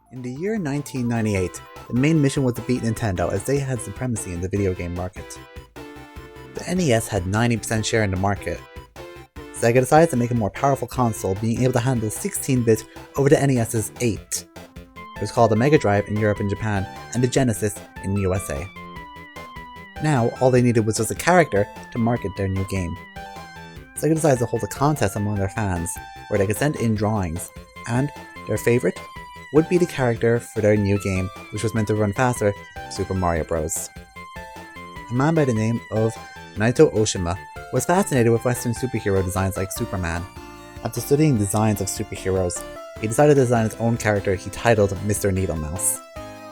In the year 1998, the main mission was to beat Nintendo as they had supremacy in the video game market. The NES had 90% share in the market. Sega decided to make a more powerful console, being able to handle 16-bit over the NES's 8. It was called the Mega Drive in Europe and Japan, and the Genesis in the USA. Now, all they needed was just a character to market their new game. Sega decided to hold a contest among their fans, where they could send in drawings, and their favourite would be the character for their new game, which was meant to run faster, Super Mario Bros. A man by the name of Naito Oshima was fascinated with Western superhero designs like Superman. After studying designs of superheroes, he decided to design his own character he titled Mr. Needlemouse.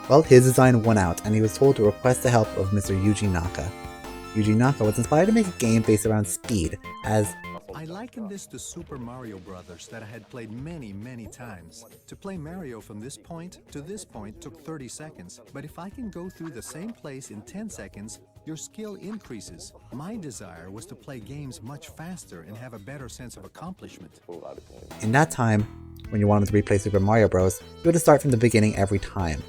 Well, his design won out, and he was told to request the help of Mr. Yuji Naka. Yuji Naka was inspired to make a game based around speed, as I liken this to Super Mario Brothers that I had played many times. To play Mario from this point to this point took 30 seconds, but if I can go through the same place in 10 seconds, your skill increases. My desire was to play games much faster and have a better sense of accomplishment. in that time, when you wanted to replay Super Mario Bros., you had to start from the beginning every time.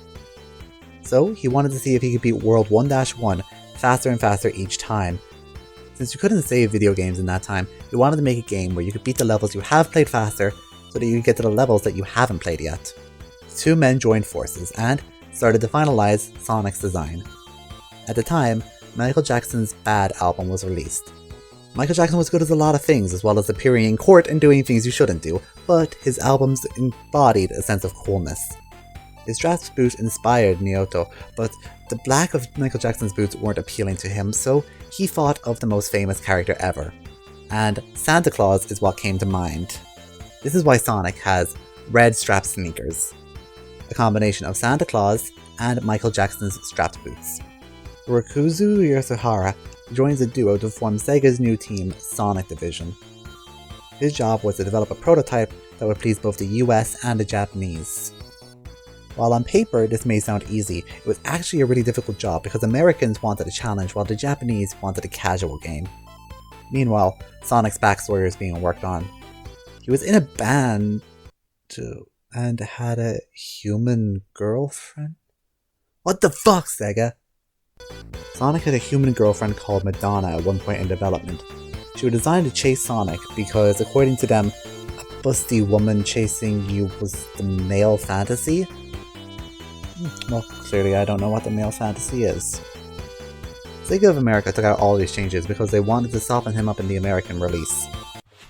So, he wanted to see if he could beat World 1-1 faster and faster each time. Since you couldn't save video games in that time, he wanted to make a game where you could beat the levels you have played faster so that you could get to the levels that you haven't played yet. The two men joined forces and started to finalize Sonic's design. At the time, Michael Jackson's Bad album was released. Michael Jackson was good at a lot of things, as well as appearing in court and doing things you shouldn't do, but his albums embodied a sense of coolness. His draft boot inspired Naoto, but the black of Michael Jackson's boots weren't appealing to him, so he thought of the most famous character ever. And Santa Claus is what came to mind. This is why Sonic has red strapped sneakers, a combination of Santa Claus and Michael Jackson's strapped boots. Rokuzu Yoshihara joins the duo to form Sega's new team, Sonic Division. His job was to develop a prototype that would please both the US and the Japanese. While on paper this may sound easy, it was actually a really difficult job because Americans wanted a challenge while the Japanese wanted a casual game. Meanwhile, Sonic's backstory was being worked on. He was in a band and had a human girlfriend? What the fuck, Sega? Sonic had a human girlfriend called Madonna at one point in development. She was designed to chase Sonic because, according to them, a busty woman chasing you was the male fantasy? Well, clearly I don't know what the male fantasy is. Sega of America took out all these changes because they wanted to soften him up in the American release.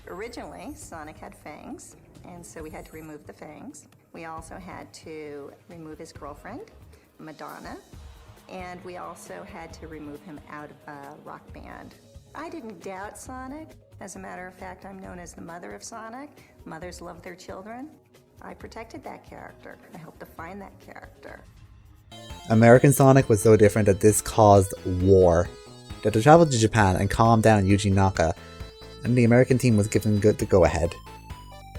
Originally, Sonic had fangs, and so we had to remove the fangs. We also had to remove his girlfriend, Madonna, and we also had to remove him out of a rock band. I didn't doubt Sonic. As a matter of fact, I'm known as the mother of Sonic. Mothers love their children. I protected that character. I helped to find that character. American Sonic was so different that this caused war. They had to travel to Japan and calm down Yuji Naka, and the American team was given the go-ahead.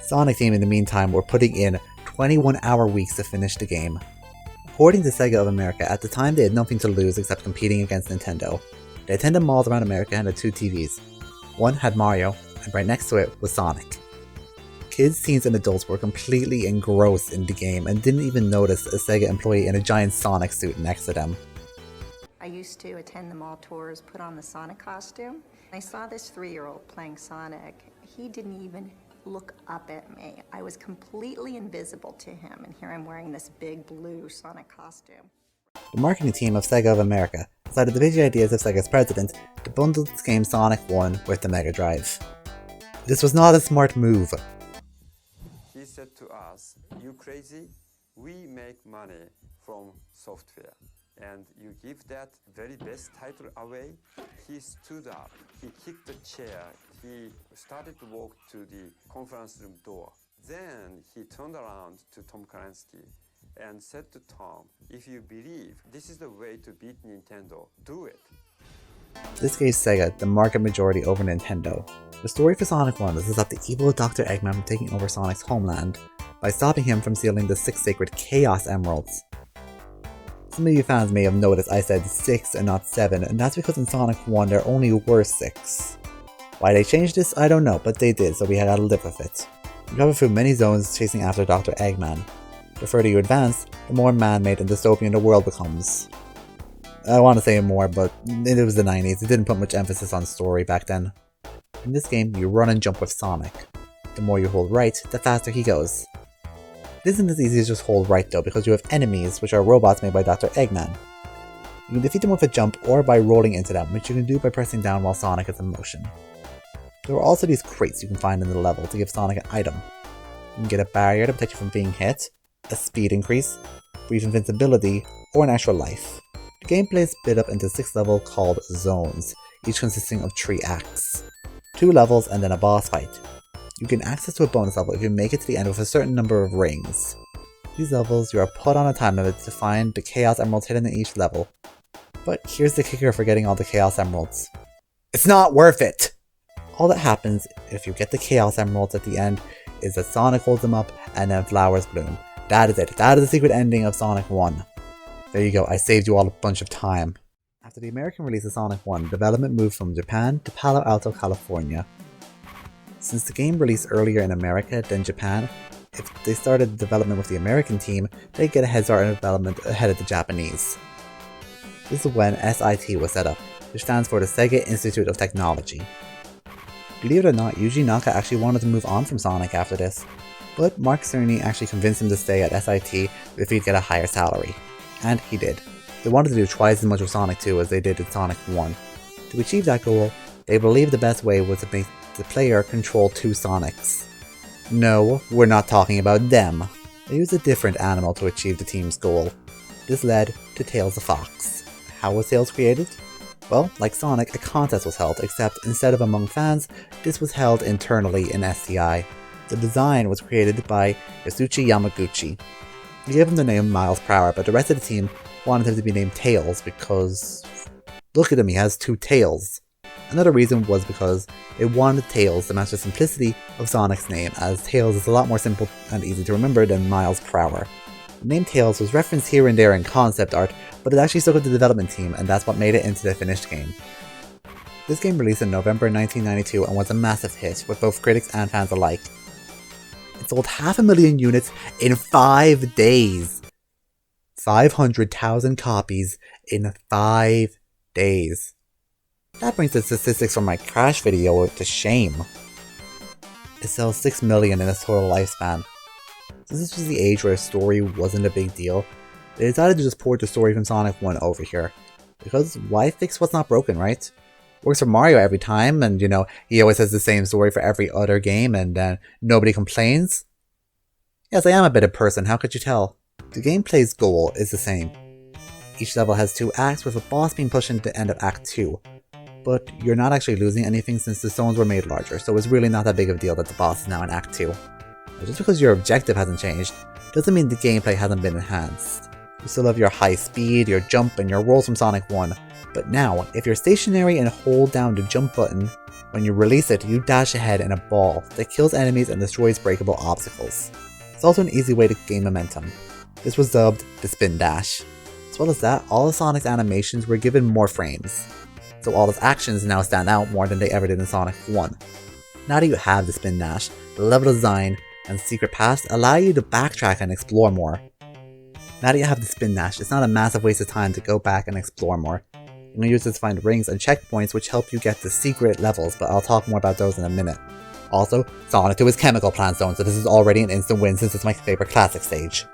Sonic team in the meantime were putting in 21-hour weeks to finish the game. According to Sega of America, at the time they had nothing to lose except competing against Nintendo. They attended malls around America and had 2 TVs. One had Mario, and right next to it was Sonic. Kids, teens, and adults were completely engrossed in the game and didn't even notice a Sega employee in a giant Sonic suit next to them. I used to attend the mall tours, put on the Sonic costume. I saw this 3-year-old playing Sonic. He didn't even look up at me. I was completely invisible to him, and here I'm wearing this big blue Sonic costume. The marketing team of Sega of America decided to pitch the ideas of Sega's president to bundle this game Sonic 1 with the Mega Drive. This was not a smart move. He said to us, "You crazy? We make money from software. And you give that very best title away?" He stood up, he kicked the chair, he started to walk to the conference room door. Then he turned around to Tom Clancy and said to Tom, "If you believe this is the way to beat Nintendo, do it." This gave Sega the market majority over Nintendo. The story for Sonic 1 was to stop the evil Dr. Eggman from taking over Sonic's homeland by stopping him from stealing the 6 sacred Chaos Emeralds. Some of you fans may have noticed I said 6 and not 7, and that's because in Sonic 1 there only were 6. Why they changed this, I don't know, but they did, so we had to live with it. You travel through many zones chasing after Dr. Eggman. The further you advance, the more man-made and dystopian the world becomes. I want to say more, but it was the 90s, it didn't put much emphasis on story back then. In this game, you run and jump with Sonic. The more you hold right, the faster he goes. It isn't as easy as just hold right though, because you have enemies, which are robots made by Dr. Eggman. You can defeat them with a jump or by rolling into them, which you can do by pressing down while Sonic is in motion. There are also these crates you can find in the level to give Sonic an item. You can get a barrier to protect you from being hit, a speed increase, brief invincibility, or an extra life. The gameplay is split up into 6 levels called zones, each consisting of 3 acts. 2 levels and then a boss fight. You gain access to a bonus level if you make it to the end with a certain number of rings. These levels, you are put on a time limit to find the Chaos Emeralds hidden in each level. But here's the kicker for getting all the Chaos Emeralds. It's not worth it! All that happens if you get the Chaos Emeralds at the end is that Sonic holds them up and then flowers bloom. That is it. That is the secret ending of Sonic 1. There you go, I saved you all a bunch of time. After the American release of Sonic 1, development moved from Japan to Palo Alto, California. Since the game released earlier in America than Japan, if they started development with the American team, they'd get a head start in development ahead of the Japanese. This is when SIT was set up, which stands for the Sega Institute of Technology. Believe it or not, Yuji Naka actually wanted to move on from Sonic after this, but Mark Cerny actually convinced him to stay at SIT if he'd get a higher salary. And he did. They wanted to do twice as much with Sonic 2 as they did with Sonic 1. To achieve that goal, they believed the best way was to make the player control 2 Sonics. No, we're not talking about them. They used a different animal to achieve the team's goal. This led to Tails the Fox. How was Tails created? Well, like Sonic, a contest was held, except instead of among fans, this was held internally in STI. The design was created by Yasushi Yamaguchi. He gave him the name Miles Per, but the rest of the team wanted him to be named Tails because, look at him, he has 2 tails. Another reason was because they wanted Tails to match the simplicity of Sonic's name, as Tails is a lot more simple and easy to remember than Miles Per. The name Tails was referenced here and there in concept art, but it actually stuck with the development team, and that's what made it into the finished game. This game released in November 1992 and was a massive hit with both critics and fans alike. It sold 500,000 units in 5 days. 500,000 copies in 5 days. That brings the statistics from my Crash video to shame. It sells 6 million in its total lifespan. Since this was the age where a story wasn't a big deal, they decided to just port the story from Sonic 1 over here. Because why fix what's not broken, right? Works for Mario every time, and you know, he always has the same story for every other game, and nobody complains. Yes, I am a bit of person, how could you tell? The gameplay's goal is the same. Each level has 2 acts, with a boss being pushed into the end of Act 2. But you're not actually losing anything since the zones were made larger, so it's really not that big of a deal that the boss is now in Act 2. But just because your objective hasn't changed, doesn't mean the gameplay hasn't been enhanced. You still have your high speed, your jump, and your rolls from Sonic 1, but now, if you're stationary and hold down the jump button, when you release it, you dash ahead in a ball that kills enemies and destroys breakable obstacles. It's also an easy way to gain momentum. This was dubbed the Spin Dash. As well as that, all of Sonic's animations were given more frames, so all his actions now stand out more than they ever did in Sonic 1. Now that you have the Spin Dash, the level design and secret paths allow you to backtrack and explore more. Now that you have the Spin Dash, it's not a massive waste of time to go back and explore more. You can use this to find rings and checkpoints which help you get to secret levels, but I'll talk more about those in a minute. Also, Sonic 2 is Chemical Plant Zone, so this is already an instant win since it's my favorite classic stage.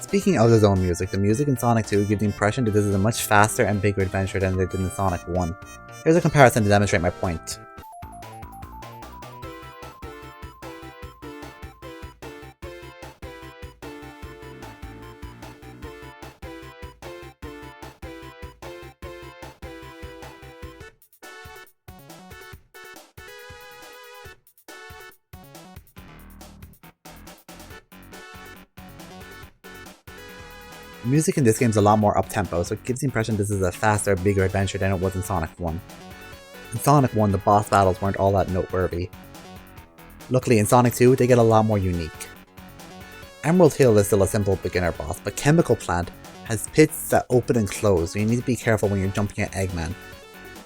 Speaking of the zone music, the music in Sonic 2 gives the impression that this is a much faster and bigger adventure than they did in Sonic 1. Here's a comparison to demonstrate my point. The music in this game is a lot more up-tempo, so it gives the impression this is a faster, bigger adventure than it was in Sonic 1. In Sonic 1, the boss battles weren't all that noteworthy. Luckily, in Sonic 2, they get a lot more unique. Emerald Hill is still a simple beginner boss, but Chemical Plant has pits that open and close, so you need to be careful when you're jumping at Eggman.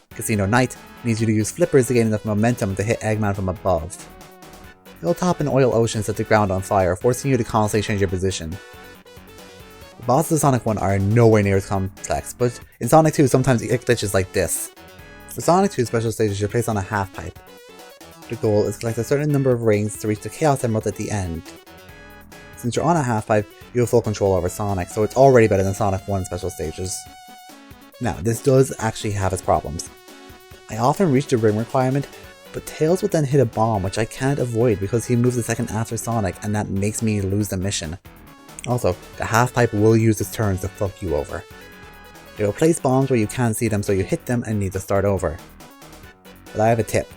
Casino Night needs you to use flippers to gain enough momentum to hit Eggman from above. It'll top an oil ocean and set the ground on fire, forcing you to constantly change your position. The bosses of Sonic 1 are nowhere near as complex, but in Sonic 2 sometimes you get glitches like this. For Sonic 2 special stages you're placed on a half pipe. The goal is to collect a certain number of rings to reach the Chaos Emerald at the end. Since you're on a half pipe, you have full control over Sonic, so it's already better than Sonic 1 special stages. Now, this does actually have its problems. I often reach the ring requirement, but Tails will then hit a bomb which I can't avoid because he moves a second after Sonic, and that makes me lose the mission. Also, the half pipe will use its turns to fuck you over. It will place bombs where you can't see them, so you hit them and need to start over. But I have a tip.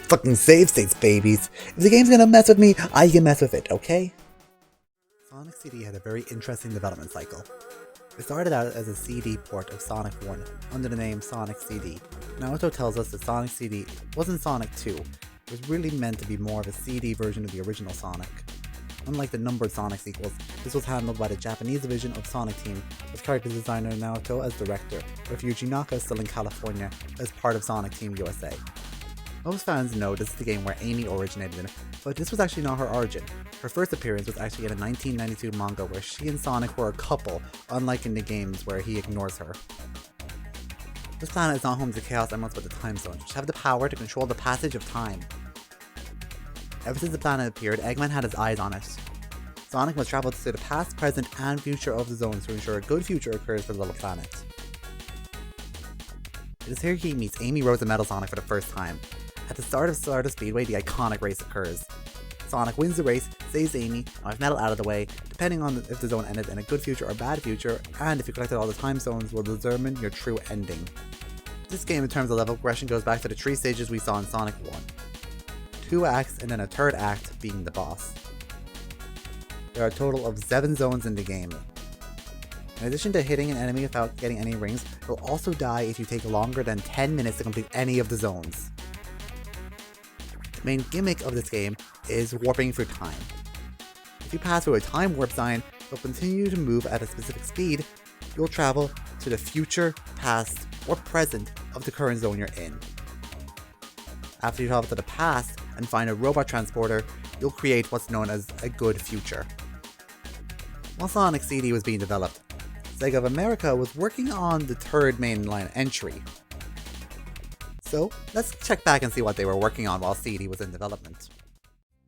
Fucking save states, babies! If the game's gonna mess with me, I can mess with it, okay? Sonic CD had a very interesting development cycle. It started out as a CD port of Sonic 1, under the name Sonic CD. Naoto tells us that Sonic CD wasn't Sonic 2, it was really meant to be more of a CD version of the original Sonic. Unlike the numbered Sonic sequels, this was handled by the Japanese division of Sonic Team, with character designer Naoto as director, with Yuji Naka still in California as part of Sonic Team USA. Most fans know this is the game where Amy originated in, but this was actually not her origin. Her first appearance was actually in a 1992 manga where she and Sonic were a couple, unlike in the games where he ignores her. This planet is not home to Chaos Emeralds but the Time Stones, which have the power to control the passage of time. Ever since the planet appeared, Eggman had his eyes on it. Sonic must travel to the past, present, and future of the zones to ensure a good future occurs for the little planet. It is here he meets Amy Rose and Metal Sonic for the first time. At the start of Stardust Speedway, the iconic race occurs. Sonic wins the race, saves Amy, and with Metal out of the way, depending on if the zone ended in a good future or bad future, and if you collected all the time stones will determine your true ending. This game in terms of level progression goes back to the 3 stages we saw in Sonic 1. 2 acts and then a 3rd act being the boss. There are a total of 7 zones in the game. In addition to hitting an enemy without getting any rings, you'll also die if you take longer than 10 minutes to complete any of the zones. The main gimmick of this game is warping through time. If you pass through a time warp sign, you'll continue to move at a specific speed. You'll travel to the future, past, or present of the current zone you're in. After you travel to the past and find a robot transporter, you'll create what's known as a good future. While Sonic CD was being developed, Sega of America was working on the 3rd mainline entry. So, let's check back and see what they were working on while CD was in development.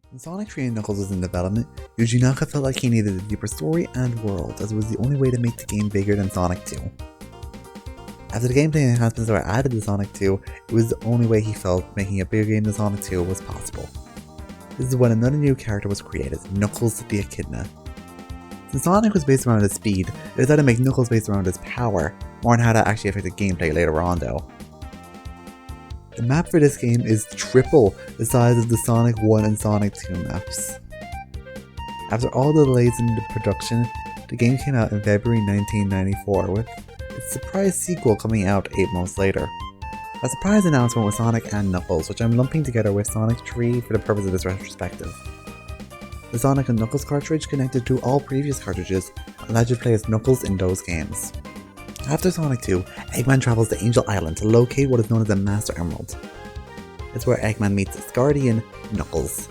When Sonic 3 and Knuckles was in development, Yuji Naka felt like he needed a deeper story and world, as it was the only way to make the game bigger than Sonic 2. After the gameplay enhancements were added to Sonic 2, it was the only way he felt making a bigger game than Sonic 2 was possible. This is when another new character was created, Knuckles the Echidna. Since Sonic was based around his speed, they decided to make Knuckles based around his power, more on how that actually affected gameplay later on though. The map for this game is triple the size of the Sonic 1 and Sonic 2 maps. After all the delays in the production, the game came out in February 1994 with its surprise sequel coming out 8 months later. A surprise announcement was Sonic and Knuckles, which I'm lumping together with Sonic 3 for the purpose of this retrospective. The Sonic and Knuckles cartridge connected to all previous cartridges allowed you to play as Knuckles in those games. After Sonic 2, Eggman travels to Angel Island to locate what is known as the Master Emerald. It's where Eggman meets its guardian, Knuckles.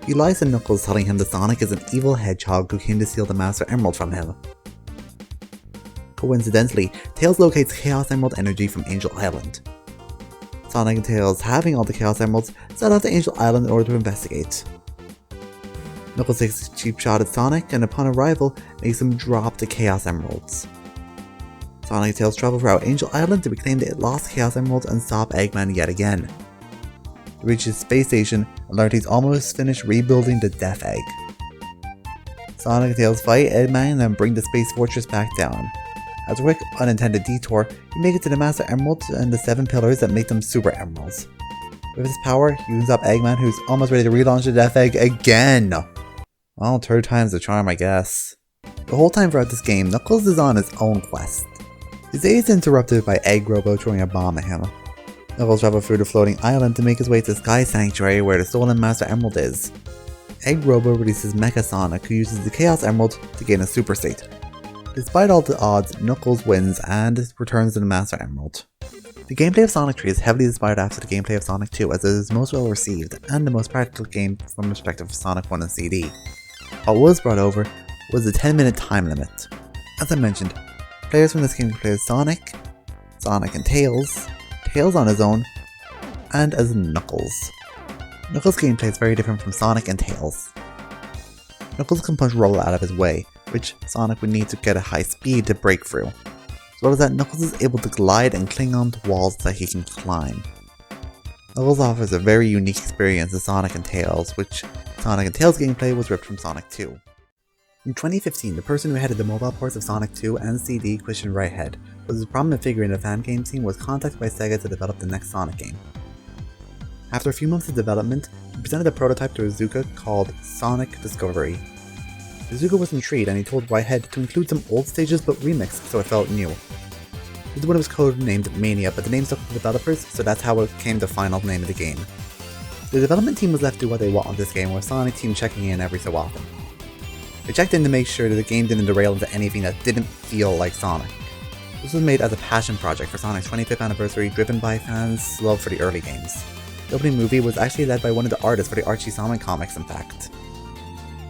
He lies to Knuckles, telling him that Sonic is an evil hedgehog who came to steal the Master Emerald from him. Coincidentally, Tails locates Chaos Emerald energy from Angel Island. Sonic and Tails, having all the Chaos Emeralds, set out to Angel Island in order to investigate. Knuckles takes a cheap shot at Sonic and upon arrival makes him drop the Chaos Emeralds. Sonic and Tails travel throughout Angel Island to reclaim the lost Chaos Emeralds and stop Eggman yet again. They reach his space station and learn he's almost finished rebuilding the Death Egg. Sonic and Tails fight Eggman and then bring the Space Fortress back down. As a quick unintended detour, you make it to the Master Emeralds and the 7 pillars that make them Super Emeralds. With his power, you can stop Eggman, who's almost ready to relaunch the Death Egg again! Well, 3rd time's the charm, I guess. The whole time throughout this game, Knuckles is on his own quest. His day is interrupted by Egg Robo throwing a bomb at him. Knuckles travels through the floating island to make his way to Sky Sanctuary where the stolen Master Emerald is. Egg Robo releases Mecha Sonic, who uses the Chaos Emerald to gain a Super State. Despite all the odds, Knuckles wins and returns to the Master Emerald. The gameplay of Sonic 3 is heavily inspired after the gameplay of Sonic 2 as it is most well received and the most practical game from the perspective of Sonic 1 and CD. What was brought over was the 10-minute time limit. As I mentioned, players from this game can play as Sonic, Sonic and Tails, Tails on his own, and as Knuckles. Knuckles' gameplay is very different from Sonic and Tails. Knuckles can punch Roll out of his way, which Sonic would need to get at high speed to break through, as well as that Knuckles is able to glide and cling on to walls that he can climb. Knuckles offers a very unique experience in Sonic and Tails, which Sonic and Tails gameplay was ripped from Sonic 2. In 2015, the person who headed the mobile ports of Sonic 2 and CD, Christian Whitehead, was a prominent figure in the fan game scene, was contacted by Sega to develop the next Sonic game. After a few months of development, he presented a prototype to Iizuka called Sonic Discovery. Iizuka was intrigued and he told Whitehead to include some old stages but remixed so it felt new. This is when it was codenamed Mania, but the name stuck with the developers, so that's how it became the final name of the game. The development team was left to do what they want on this game, with Sonic team checking in every so often. They checked in to make sure that the game didn't derail into anything that didn't feel like Sonic. This was made as a passion project for Sonic's 25th anniversary, driven by fans' love for the early games. The opening movie was actually led by one of the artists for the Archie Sonic comics, in fact.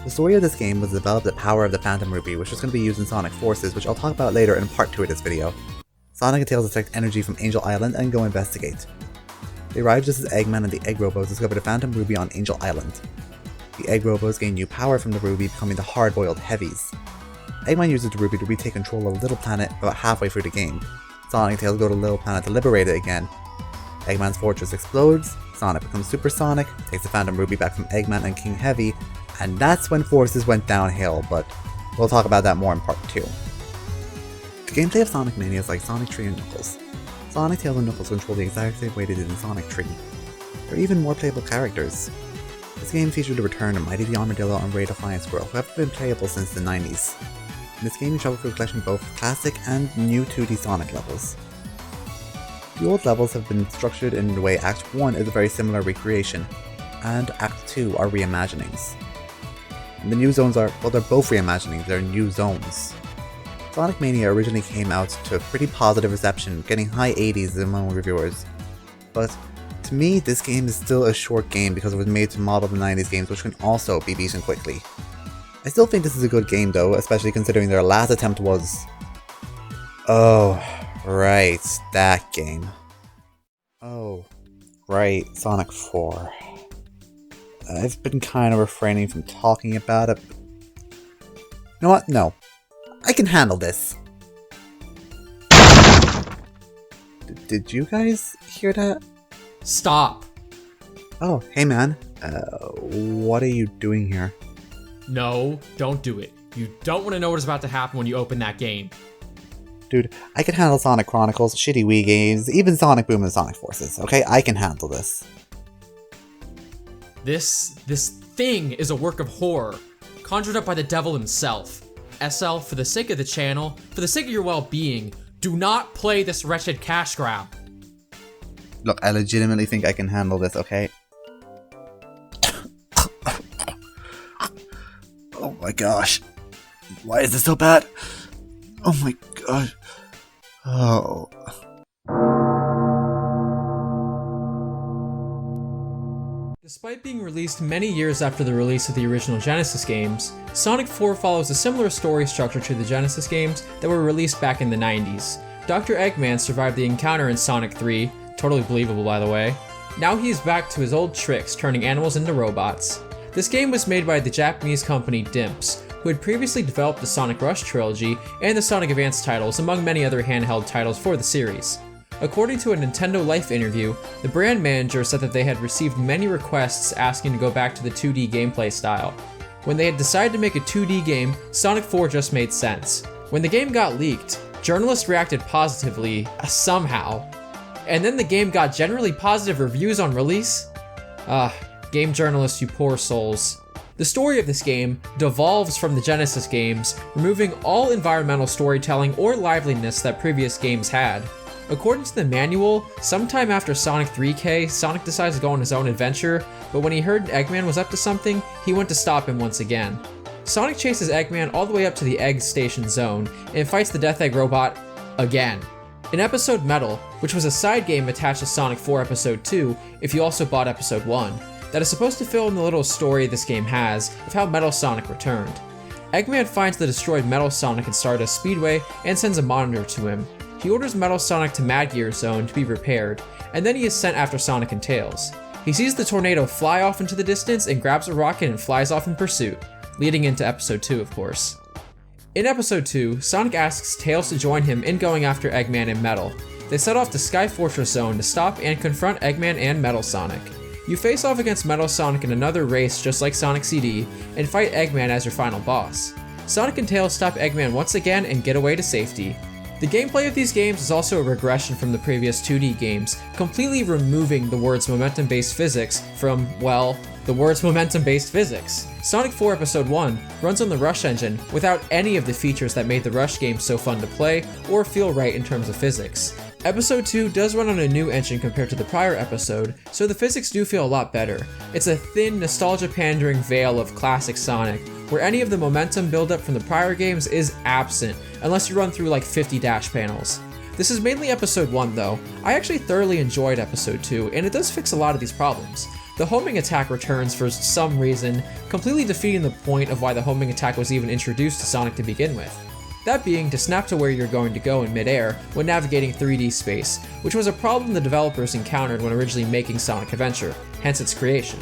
The story of this game was to develop the power of the Phantom Ruby, which was going to be used in Sonic Forces, which I'll talk about later in part 2 of this video. Sonic and Tails detect energy from Angel Island and go investigate. They arrive just as Eggman and the Egg Robos discover the Phantom Ruby on Angel Island. The Egg Robos gain new power from the Ruby, becoming the hard-boiled heavies. Eggman uses the Ruby to retake control of Little Planet about halfway through the game. Sonic and Tails go to Little Planet to liberate it again. Eggman's fortress explodes, Sonic becomes Supersonic, takes the Phantom Ruby back from Eggman and King Heavy, and that's when Forces went downhill, but we'll talk about that more in part 2. The gameplay of Sonic Mania is like Sonic 3 and Knuckles. Sonic, Tails, and Knuckles control the exact same way they did in Sonic 3. There are even more playable characters. This game featured the return of Mighty the Armadillo and Ray the Flying Squirrel, who have been playable since the 90s. In this game you travel through a collection of both classic and new 2D Sonic levels. The old levels have been structured in the way Act 1 is a very similar recreation, and Act 2 are reimaginings. And the new zones are, well, they're both reimaginings, they're new zones. Sonic Mania originally came out to a pretty positive reception, getting high 80s among reviewers. But to me, this game is still a short game because it was made to model the 90s games, which can also be beaten quickly. I still think this is a good game though, especially considering their last attempt was... Oh, right, that game. Oh, right, Sonic 4. I've been kind of refraining from talking about it, but... You know what? No. I can handle this. Did you guys hear that? Stop. Oh, hey man. What are you doing here? No, don't do it. You don't want to know what is about to happen when you open that game. Dude, I can handle Sonic Chronicles, shitty Wii games, even Sonic Boom and Sonic Forces, okay? I can handle this. This thing is a work of horror, conjured up by the devil himself. SL, for the sake of the channel, for the sake of your well-being, do not play this wretched cash grab. Look, I legitimately think I can handle this, okay? Oh my gosh. Why is this so bad? Oh my gosh. Oh. Despite being released many years after the release of the original Genesis games, Sonic 4 follows a similar story structure to the Genesis games that were released back in the 90s. Dr. Eggman survived the encounter in Sonic 3, totally believable by the way. Now he is back to his old tricks, turning animals into robots. This game was made by the Japanese company Dimps, who had previously developed the Sonic Rush trilogy and the Sonic Advance titles, among many other handheld titles for the series. According to a Nintendo Life interview, the brand manager said that they had received many requests asking to go back to the 2D gameplay style. When they had decided to make a 2D game, Sonic 4 just made sense. When the game got leaked, journalists reacted positively, somehow. And then the game got generally positive reviews on release? Game journalists, you poor souls. The story of this game devolves from the Genesis games, removing all environmental storytelling or liveliness that previous games had. According to the manual, sometime after Sonic 3K, Sonic decides to go on his own adventure, but when he heard Eggman was up to something, he went to stop him once again. Sonic chases Eggman all the way up to the Egg Station Zone, and fights the Death Egg robot again. In Episode Metal, which was a side game attached to Sonic 4 Episode 2 if you also bought Episode 1, that is supposed to fill in the little story this game has of how Metal Sonic returned. Eggman finds the destroyed Metal Sonic in Stardust Speedway and sends a monitor to him. He orders Metal Sonic to Mad Gear Zone to be repaired, and then he is sent after Sonic and Tails. He sees the tornado fly off into the distance and grabs a rocket and flies off in pursuit, leading into Episode 2 of course. In Episode 2, Sonic asks Tails to join him in going after Eggman and Metal. They set off to Sky Fortress Zone to stop and confront Eggman and Metal Sonic. You face off against Metal Sonic in another race just like Sonic CD, and fight Eggman as your final boss. Sonic and Tails stop Eggman once again and get away to safety. The gameplay of these games is also a regression from the previous 2D games, completely removing the words momentum-based physics from, well, the words momentum-based physics. Sonic 4 Episode 1 runs on the Rush engine without any of the features that made the Rush games so fun to play or feel right in terms of physics. Episode 2 does run on a new engine compared to the prior episode, so the physics do feel a lot better. It's a thin, nostalgia-pandering veil of classic Sonic, where any of the momentum buildup from the prior games is absent, unless you run through like 50 dash panels. This is mainly Episode 1 though. I actually thoroughly enjoyed Episode 2, and it does fix a lot of these problems. The homing attack returns for some reason, completely defeating the point of why the homing attack was even introduced to Sonic to begin with. That being to snap to where you're going to go in midair when navigating 3D space, which was a problem the developers encountered when originally making Sonic Adventure, hence its creation.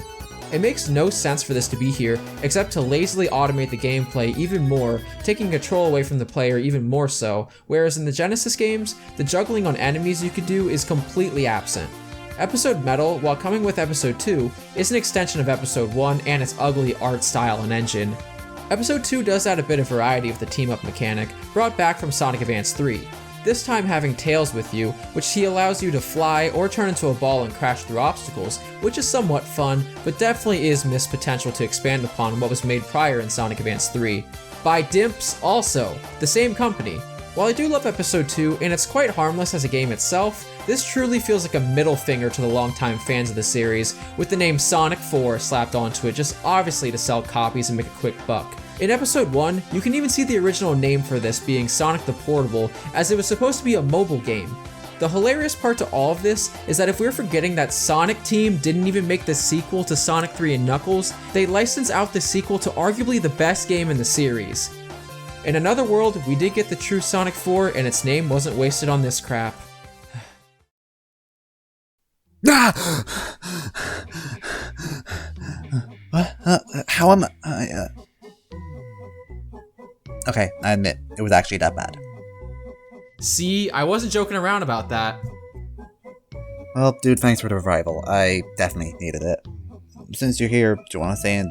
It makes no sense for this to be here, except to lazily automate the gameplay even more, taking control away from the player even more so, whereas in the Genesis games, the juggling on enemies you could do is completely absent. Episode Metal, while coming with Episode 2, is an extension of Episode 1 and its ugly art style and engine. Episode 2 does add a bit of variety with the team-up mechanic, brought back from Sonic Advance 3. This time having Tails with you, which he allows you to fly or turn into a ball and crash through obstacles, which is somewhat fun, but definitely is missed potential to expand upon what was made prior in Sonic Advance 3. By Dimps also, the same company. While I do love Episode 2, and it's quite harmless as a game itself, this truly feels like a middle finger to the longtime fans of the series, with the name Sonic 4 slapped onto it just obviously to sell copies and make a quick buck. In Episode 1, you can even see the original name for this being Sonic the Portable, as it was supposed to be a mobile game. The hilarious part to all of this is that if we're forgetting that Sonic Team didn't even make the sequel to Sonic 3 and Knuckles, they licensed out the sequel to arguably the best game in the series. In another world, we did get the true Sonic 4 and its name wasn't wasted on this crap. What? How am I? Okay, I admit, it was actually that bad. See, I wasn't joking around about that. Well, dude, thanks for the revival. I definitely needed it. Since you're here, do you want to stay and,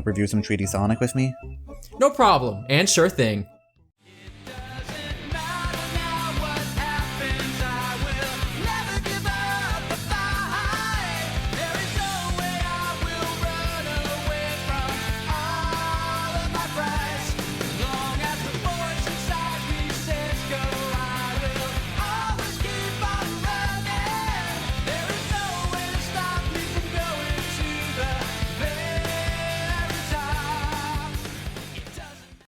review some 3D Sonic with me? No problem, and sure thing.